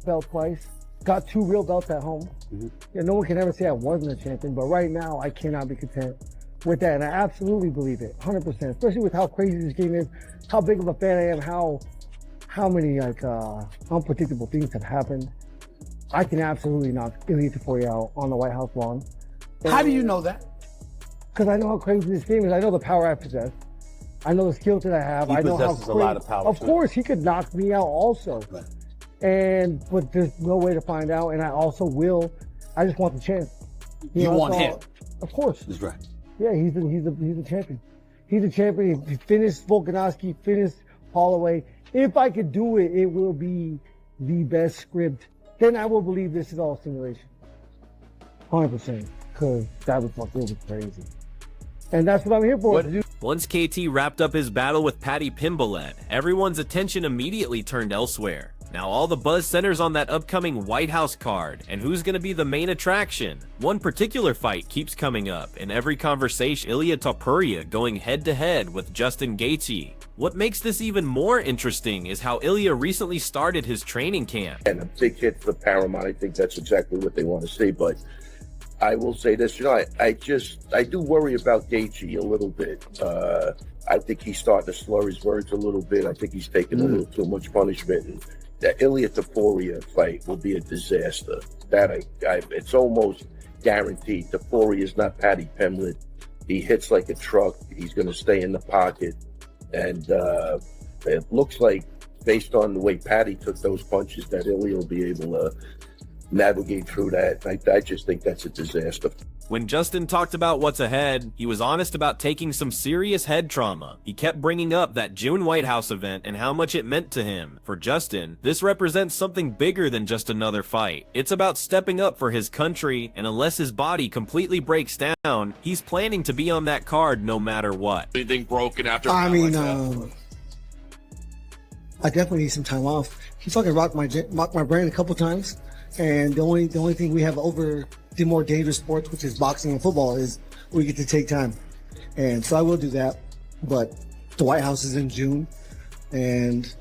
belt twice. Got 2 real belts at home. Yeah, no one can ever say I wasn't a champion, but right now I cannot be content with that, and I absolutely believe it, 100%. Especially with how crazy this game is, how big of a fan I am, how many like unpredictable things have happened. I can absolutely knock Ilia Topuria out on the White House lawn. How do you know that? Because I know how crazy this game is. I know the power I possess. I know the skills that I have. He I know possesses how a lot of power. Of course, he could knock me out also. Right. But there's no way to find out, and I also will. I just want the chance. You want him? Of course. That's right. Yeah, he's a champion. He's a champion. He finished Volkanovski, finished Holloway. If I could do it, it will be the best script. Then I will believe this is all simulation. 100%. Because that was really crazy. And that's what I'm here for. Once KT wrapped up his battle with Paddy Pimblett, everyone's attention immediately turned elsewhere. Now all the buzz centers on that upcoming White House card, and who's going to be the main attraction. One particular fight keeps coming up in every conversation, Ilia Topuria going head-to-head with Justin Gaethje. What makes this even more interesting is how Ilia recently started his training camp. And a big hit for Paramount. I think that's exactly what they want to see, but I will say this, I do worry about Gaethje a little bit. I think he's starting to slur his words a little bit. I think he's taking a little too much punishment. And the Ilia Topuria fight will be a disaster. It's almost guaranteed. Topuria is not Paddy Pimblett. He hits like a truck. He's going to stay in the pocket. And it looks like, based on the way Paddy took those punches, that Ilia will be able to navigate through that. I just think that's a disaster. When Justin talked about what's ahead, he was honest about taking some serious head trauma. He kept bringing up that June White House event and how much it meant to him. For Justin, this represents something bigger than just another fight. It's about stepping up for his country, and unless his body completely breaks down, he's planning to be on that card no matter what. Anything broken after? I mean, I definitely need some time off. He fucking rocked my brain a couple times. And the only thing we have over the more dangerous sports, which is boxing and football, is we get to take time. And so I will do that. But the White House is in June. And,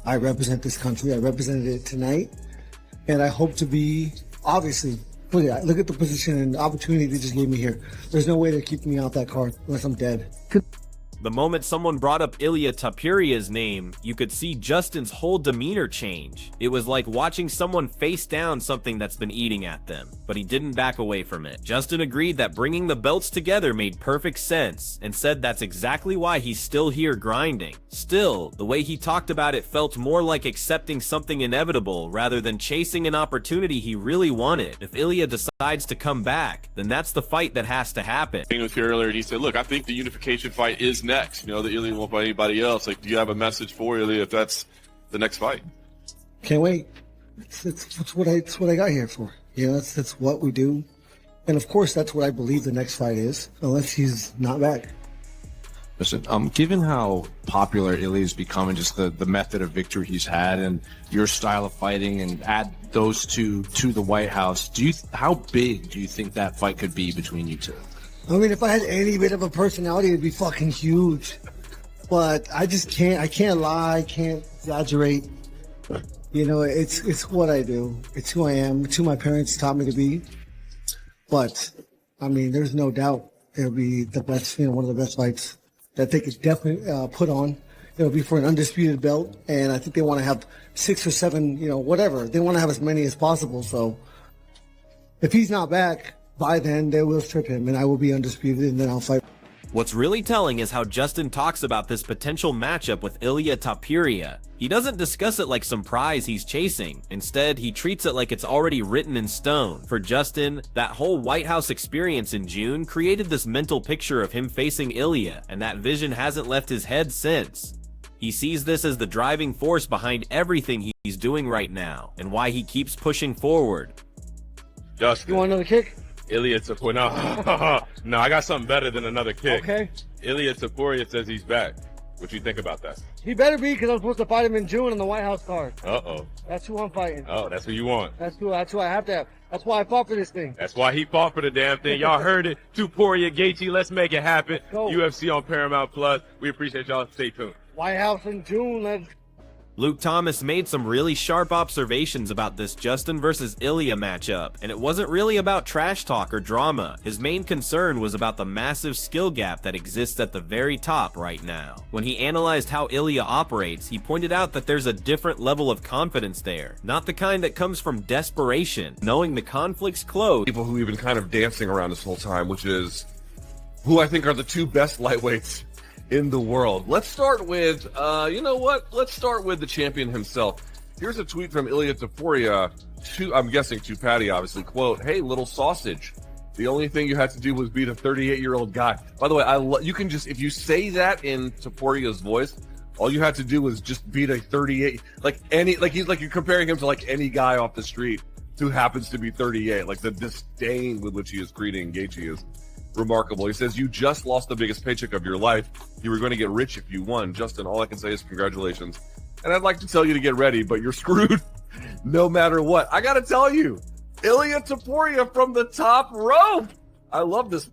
I represent this country. I represented it tonight. And I hope to be, obviously, look at the position and the opportunity they just gave me here. There's no way they're keeping me off that card unless I'm dead. The moment someone brought up Ilia Topuria's name, you could see Justin's whole demeanor change. It was like watching someone face down something that's been eating at them, but he didn't back away from it. Justin agreed that bringing the belts together made perfect sense, and said that's exactly why he's still here grinding. Still, the way he talked about it felt more like accepting something inevitable rather than chasing an opportunity he really wanted. If Ilia decides to come back, then that's the fight that has to happen. He was here earlier and he said, look, I think the unification fight is next. That Ilia won't fight anybody else. Like, do you have a message for Ilia if that's the next fight? Can't wait. It's what I got here for. That's what we do. And of course, that's what I believe the next fight is, unless he's not back. Listen, given how popular Ilia's become and just the method of victory he's had and your style of fighting, and add those two to the White House, how big do you think that fight could be between you two? I mean, if I had any bit of a personality, it'd be fucking huge. But I just can't. I can't lie. I can't exaggerate. It's what I do. It's who I am. It's who my parents taught me to be. But, I mean, there's no doubt it'll be the best, one of the best fights that they could definitely put on. It'll be for an undisputed belt. And I think they want to have 6 or 7, whatever. They want to have as many as possible. So, if he's not back, by then, they will strip him, and I will be undisputed, and then I'll fight. What's really telling is how Justin talks about this potential matchup with Ilia Topuria. He doesn't discuss it like some prize he's chasing. Instead, he treats it like it's already written in stone. For Justin, that whole White House experience in June created this mental picture of him facing Ilia, and that vision hasn't left his head since. He sees this as the driving force behind everything he's doing right now, and why he keeps pushing forward. Justin. You want another kick? Ilia Topuria. No, I got something better than another kick. Okay. Ilia Topuria says he's back. What do you think about that? He better be, because I'm supposed to fight him in June on the White House card. Uh-oh. That's who I'm fighting. Oh, that's who you want. That's who I have to have. That's why I fought for this thing. That's why he fought for the damn thing. Y'all heard it. Topuria, Gaethje, let's make it happen. Go. UFC on Paramount Plus. We appreciate y'all. Stay tuned. White House in June. Let's Luke Thomas made some really sharp observations about this Justin versus Ilia matchup, and it wasn't really about trash talk or drama. His main concern was about the massive skill gap that exists at the very top right now. When he analyzed how Ilia operates, he pointed out that there's a different level of confidence there, not the kind that comes from desperation, knowing the conflict's close. People who we've been kind of dancing around this whole time, which is who I think are the two best lightweights in the world. Let's start with, you know what? Let's start with the champion himself. Here's a tweet from Ilia Topuria, I'm guessing to Paddy, obviously. Quote, "Hey, little sausage. The only thing you had to do was beat a 38-year-old guy." By the way, you can just, if you say that in Topuria's voice, all you had to do was just beat a 38, you're comparing him to like any guy off the street who happens to be 38. Like the disdain with which he is greeting Gaethje is remarkable. He says, "You just lost the biggest paycheck of your life. You were going to get rich if you won. Justin, all I can say is congratulations. And I'd like to tell you to get ready, but you're screwed no matter what." I got to tell you, Ilia Topuria from the top rope. I love this.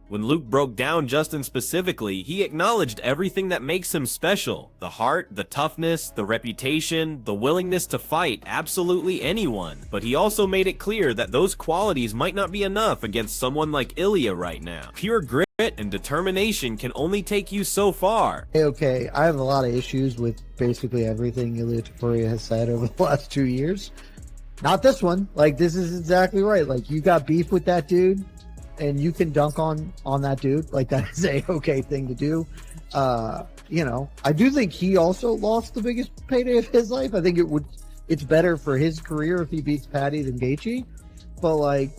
When Luke broke down Justin specifically, he acknowledged everything that makes him special. The heart, the toughness, the reputation, the willingness to fight absolutely anyone. But he also made it clear that those qualities might not be enough against someone like Ilia right now. Pure grit and determination can only take you so far. Okay, I have a lot of issues with basically everything Ilia Topuria has said over the last 2 years. Not this one. Like, this is exactly right. Like, you got beef with that dude, and you can dunk on that dude. Like, that is a okay thing to do. You know, I do think he also lost the biggest payday of his life. I think it's better for his career if he beats Paddy than Gaethje. But like,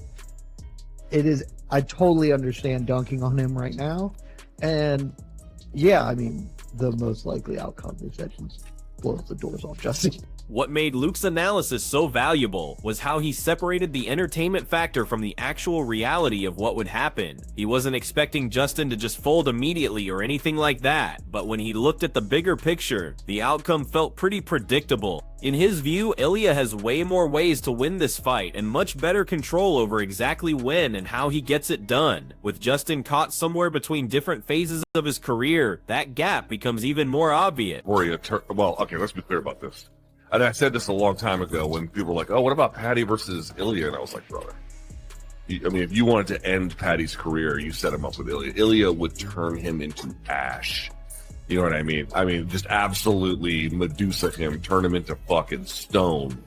I totally understand dunking on him right now. And yeah, I mean, the most likely outcome is that he blows the doors off Justin. What made Luke's analysis so valuable was how he separated the entertainment factor from the actual reality of what would happen. He wasn't expecting Justin to just fold immediately or anything like that, but when he looked at the bigger picture, the outcome felt pretty predictable. In his view, Ilia has way more ways to win this fight and much better control over exactly when and how he gets it done. With Justin caught somewhere between different phases of his career, that gap becomes even more obvious. Well, okay, let's be clear about this. And I said this a long time ago when people were like, "Oh, what about Paddy versus Ilia?" And I was like, brother, I mean, if you wanted to end Paddy's career, you set him up with Ilia. Ilia would turn him into ash. You know what I mean? I mean, just absolutely Medusa him, turn him into fucking stone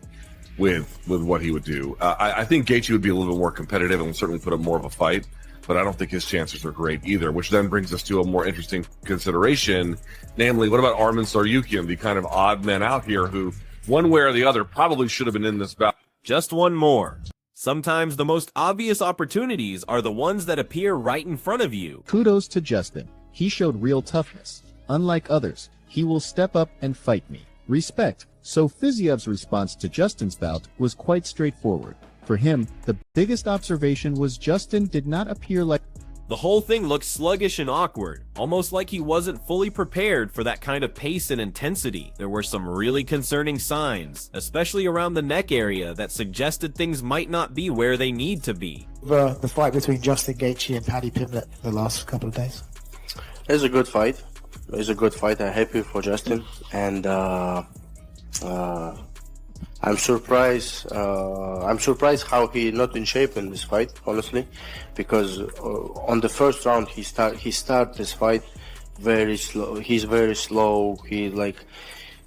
with what he would do. I think Gaethje would be a little bit more competitive and would certainly put up more of a fight, but I don't think his chances are great either, which then brings us to a more interesting consideration, namely, what about Arman Tsarukyan, the kind of odd man out here who, one way or the other, probably should have been in this bout. Just one more. Sometimes the most obvious opportunities are the ones that appear right in front of you. Kudos to Justin. He showed real toughness. Unlike others, he will step up and fight me. Respect. So Fiziev's response to Justin's bout was quite straightforward. For him, the biggest observation was Justin did not appear like... The whole thing looked sluggish and awkward, almost like he wasn't fully prepared for that kind of pace and intensity. There were some really concerning signs, especially around the neck area, that suggested things might not be where they need to be. The fight between Justin Gaethje and Paddy Pimblett the last couple of days. It's a good fight. It's a good fight. I'm happy for Justin, and I'm surprised. I'm surprised how he not in shape in this fight, honestly, because on the first round he start this fight very slow. He's very slow. He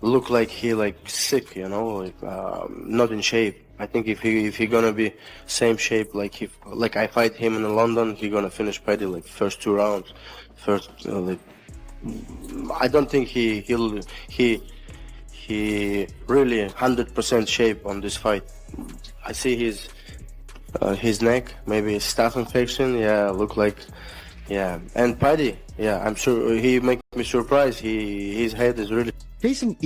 look like he sick, you know, not in shape. I think if he gonna be same shape like I fight him in London, he gonna finish Paddy like first 2 rounds. I don't think he really 100% shape on this fight. I see his neck, maybe staph infection. Yeah, look like, yeah. And Paddy, yeah, I'm sure he make me surprised. His head is really Facing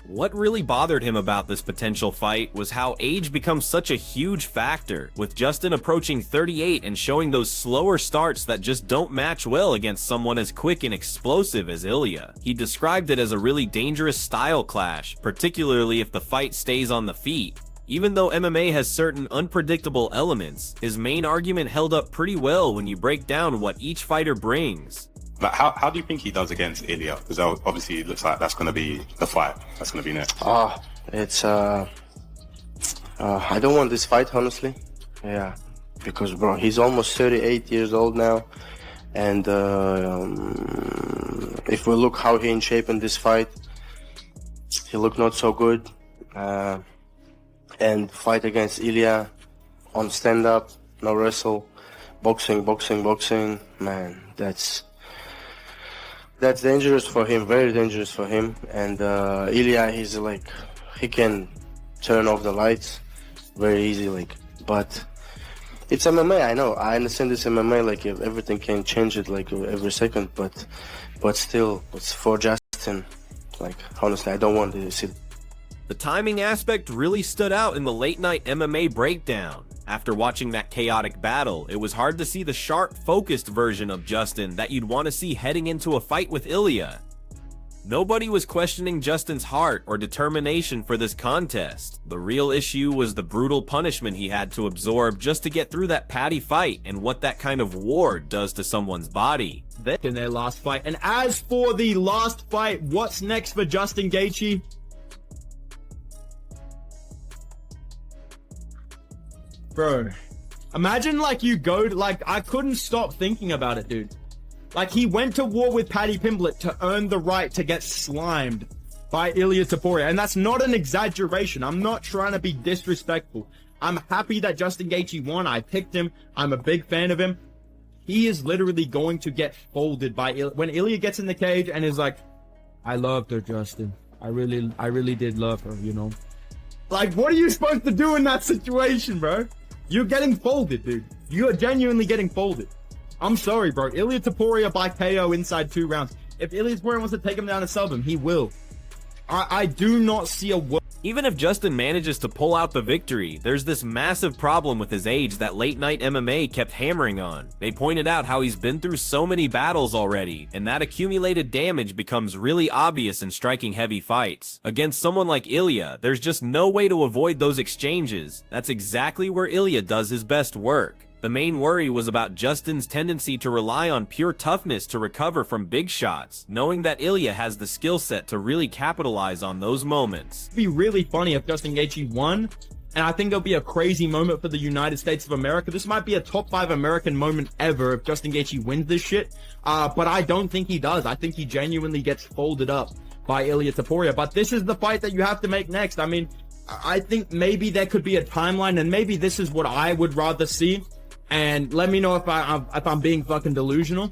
What really bothered him about this potential fight was how age becomes such a huge factor, with Justin approaching 38 and showing those slower starts that just don't match well against someone as quick and explosive as Ilia. He described it as a really dangerous style clash, particularly if the fight stays on the feet. Even though MMA has certain unpredictable elements, his main argument held up pretty well when you break down what each fighter brings. Like, how do you think he does against Ilia? Because obviously it looks like that's going to be the fight. That's going to be next. It's I don't want this fight, honestly. Yeah, because bro, he's almost 38 years old now, and if we look how he in shape in this fight, he look not so good. And fight against Ilia on stand-up, no wrestle, boxing, man, that's dangerous for him, very dangerous for him. And Ilia, he's like, he can turn off the lights very easy, like, but it's MMA. I know, I understand this MMA, like everything can change it like every second, but still, it's for Justin. Like, honestly, I don't want to see. The timing aspect really stood out in the late-night MMA breakdown. After watching that chaotic battle, it was hard to see the sharp, focused version of Justin that you'd want to see heading into a fight with Ilia. Nobody was questioning Justin's heart or determination for this contest. The real issue was the brutal punishment he had to absorb just to get through that Paddy fight and what that kind of war does to someone's body. In their last fight. And as for the last fight, what's next for Justin Gaethje? Bro, imagine like you go to, like, I couldn't stop thinking about it, dude. Like, he went to war with Paddy Pimblett to earn the right to get slimed by Ilia Topuria. And that's not an exaggeration. I'm not trying to be disrespectful. I'm happy that Justin Gaethje won. I picked him. I'm a big fan of him. He is literally going to get folded by Ilia. When Ilia gets in the cage and is like, I loved her, Justin. I really did love her, you know? Like, what are you supposed to do in that situation, bro? You're getting folded, dude. You're genuinely getting folded. I'm sorry, bro. Ilia Topuria by KO inside 2 rounds. If Ilia Topuria wants to take him down and sub him, he will. I do not see a world. Even if Justin manages to pull out the victory, there's this massive problem with his age that late-night MMA kept hammering on. They pointed out how he's been through so many battles already, and that accumulated damage becomes really obvious in striking heavy fights. Against someone like Ilia, there's just no way to avoid those exchanges. That's exactly where Ilia does his best work. The main worry was about Justin's tendency to rely on pure toughness to recover from big shots, knowing that Ilia has the skill set to really capitalize on those moments. It'd be really funny if Justin Gaethje won, and I think it'll be a crazy moment for the United States of America. This might be a top 5 American moment ever if Justin Gaethje wins this shit, but I don't think he does. I think he genuinely gets folded up by Ilia Topuria, but this is the fight that you have to make next. I mean, I think maybe there could be a timeline, and maybe this is what I would rather see. And let me know if I'm being fucking delusional.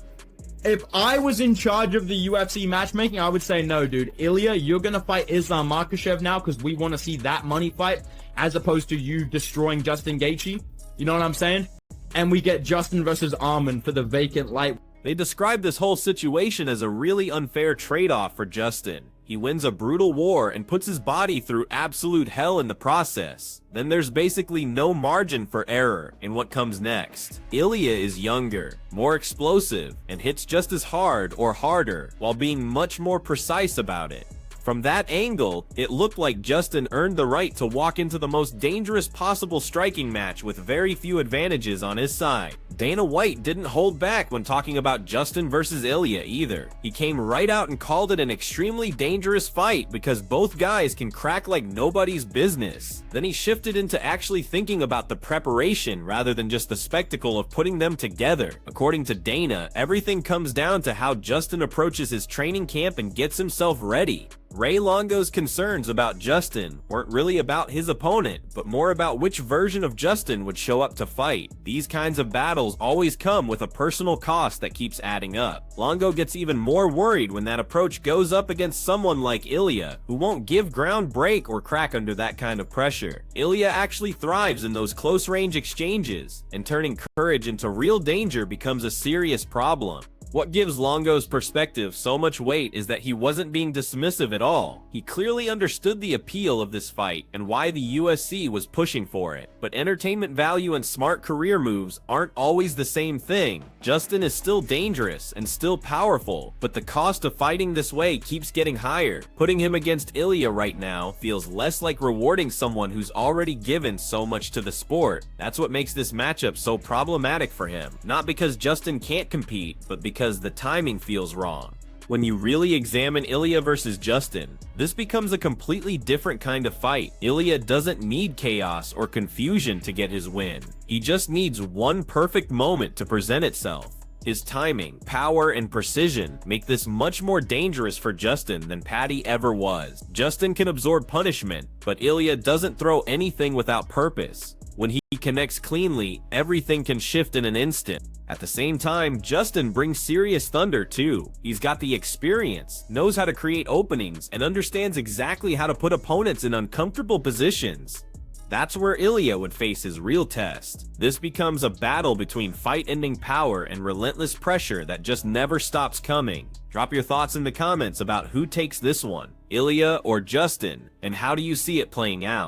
If I was in charge of the UFC matchmaking, I would say, no, dude. Ilia, you're going to fight Islam Makhachev now because we want to see that money fight as opposed to you destroying Justin Gaethje. You know what I'm saying? And we get Justin versus Arman for the vacant light. They described this whole situation as a really unfair trade-off for Justin. He wins a brutal war and puts his body through absolute hell in the process. Then there's basically no margin for error in what comes next. Ilia is younger, more explosive, and hits just as hard or harder while being much more precise about it. From that angle, it looked like Justin earned the right to walk into the most dangerous possible striking match with very few advantages on his side. Dana White didn't hold back when talking about Justin versus Ilia either. He came right out and called it an extremely dangerous fight because both guys can crack like nobody's business. Then he shifted into actually thinking about the preparation rather than just the spectacle of putting them together. According to Dana, everything comes down to how Justin approaches his training camp and gets himself ready. Ray Longo's concerns about Justin weren't really about his opponent, but more about which version of Justin would show up to fight. These kinds of battles always come with a personal cost that keeps adding up. Longo gets even more worried when that approach goes up against someone like Ilia, who won't give ground break or crack under that kind of pressure. Ilia actually thrives in those close-range exchanges, and turning courage into real danger becomes a serious problem. What gives Longo's perspective so much weight is that he wasn't being dismissive at all. He clearly understood the appeal of this fight and why the UFC was pushing for it. But entertainment value and smart career moves aren't always the same thing. Justin is still dangerous and still powerful, but the cost of fighting this way keeps getting higher. Putting him against Ilia right now feels less like rewarding someone who's already given so much to the sport. That's what makes this matchup so problematic for him. Not because Justin can't compete, but because because the timing feels wrong. When you really examine Ilia versus Justin, this becomes a completely different kind of fight. Ilia doesn't need chaos or confusion to get his win. He just needs one perfect moment to present itself. His timing, power, and precision make this much more dangerous for Justin than Paddy ever was. Justin can absorb punishment, but Ilia doesn't throw anything without purpose. When he connects cleanly, everything can shift in an instant. At the same time, Justin brings serious thunder too. He's got the experience, knows how to create openings, and understands exactly how to put opponents in uncomfortable positions. That's where Ilia would face his real test. This becomes a battle between fight-ending power and relentless pressure that just never stops coming. Drop your thoughts in the comments about who takes this one, Ilia or Justin, and how do you see it playing out?